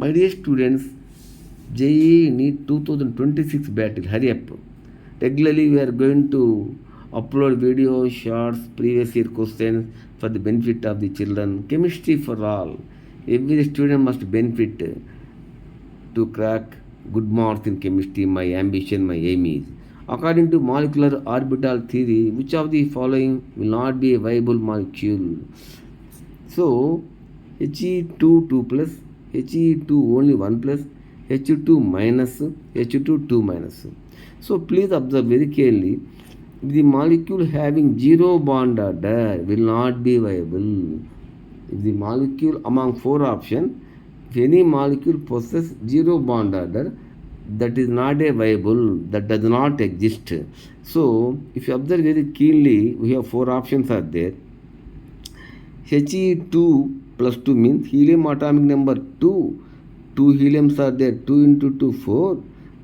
My dear students, JEE NEET 2026 battle, hurry up. Regularly we are going to upload videos, shorts, previous year questions for the benefit of the children. Chemistry for all. Every student must benefit to crack good marks in chemistry. My ambition, my aim is. According to molecular orbital theory, which of the following will not be a viable molecule? So, He2 2 plus, He2 only 1 plus, H2 minus, H2 2 minus. So please observe very carefully. The molecule having zero bond order will not be viable. If the molecule among four options, if any molecule possesses zero bond order, that is not a viable, that does not exist. So if you observe very keenly, we have four options are there. He2 plus 2 means helium atomic number 2. 2 heliums are there, 2 into 2, 4.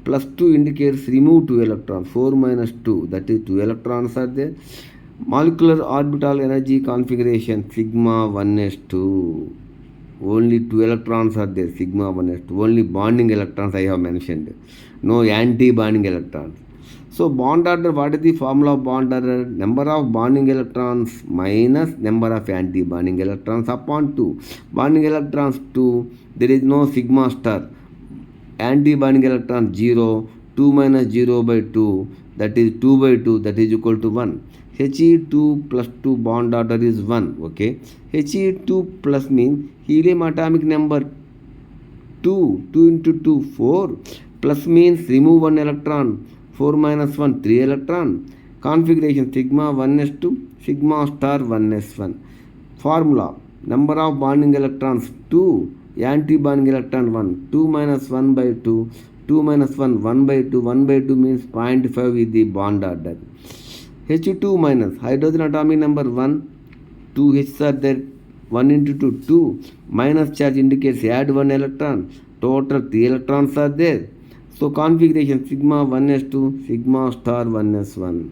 Plus 2 indicates remove 2 electrons, 4 minus 2, that is 2 electrons are there. Molecular orbital energy configuration, sigma 1s2. Only 2 electrons are there, sigma 1s2. Only bonding electrons I have mentioned. No anti-bonding electrons. So bond order, what is the formula of bond order? Number of bonding electrons minus number of anti-bonding electrons upon 2. Bonding electrons 2, there is no sigma star. Anti-bonding electron 0, 2 minus 0 by 2, that is 2 by 2, that is equal to 1. He2 plus 2 bond order is 1, okay. He2 plus means helium atomic number 2, 2 into 2, 4, plus means remove 1 electron, 4 minus 1, 3 electron. Configuration sigma 1s2, sigma star 1s1. Formula, number of bonding electrons 2, anti-bonding electron 1, 2 minus 1 by 2, 2 minus 1, 1 by 2, 1 by 2 means 0.5 is the bond order. H2 minus, hydrogen atomic number 1, 2 H's are there, 1 into 2, 2, minus charge indicates add 1 electron, total 3 electrons are there. So configuration sigma 1s2, sigma star 1s1.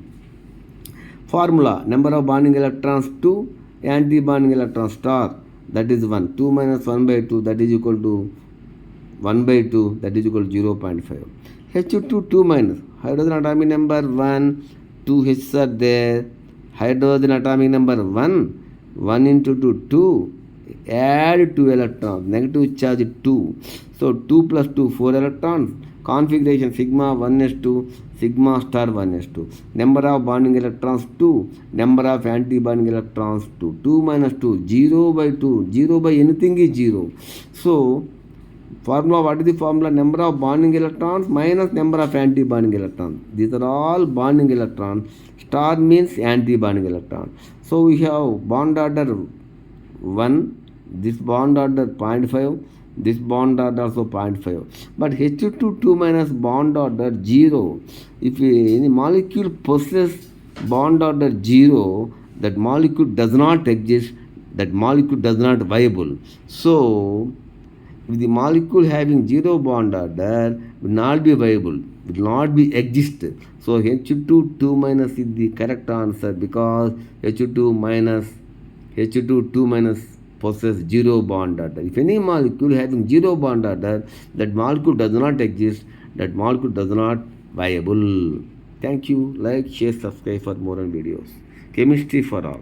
Formula, number of bonding electrons 2, anti-bonding electron star, that is 1. 2 minus 1 by 2, that is equal to 1 by 2, that is equal to 0.5. H2 2 minus, hydrogen atomic number 1, 2 H's are there, hydrogen atomic number 1, 1 into 2, 2, add 2 electrons, negative charge 2. So 2 plus 2, 4 electrons. Configuration sigma 1s2, sigma star 1s2. Number of bonding electrons 2, number of anti-bonding electrons 2. 2 minus 2, 0 by 2, 0 by anything is 0. So formula, what is the formula? Number of bonding electrons minus number of anti-bonding electrons. These are all bonding electrons. Star means anti-bonding electron. So we have bond order 1, this bond order 0.5, this bond order also 0.5. But H2 2 minus bond order 0. If any molecule possesses bond order 0, that molecule does not exist, that molecule does not viable. So if the molecule having 0 bond order will not be viable, will not be exist. So H2 2 minus is the correct answer, because H2 2 minus possess 0 bond order. If any molecule having 0 bond order, that molecule does not exist, that molecule does not viable. Thank you. Like, share, subscribe for more videos. Chemistry for all.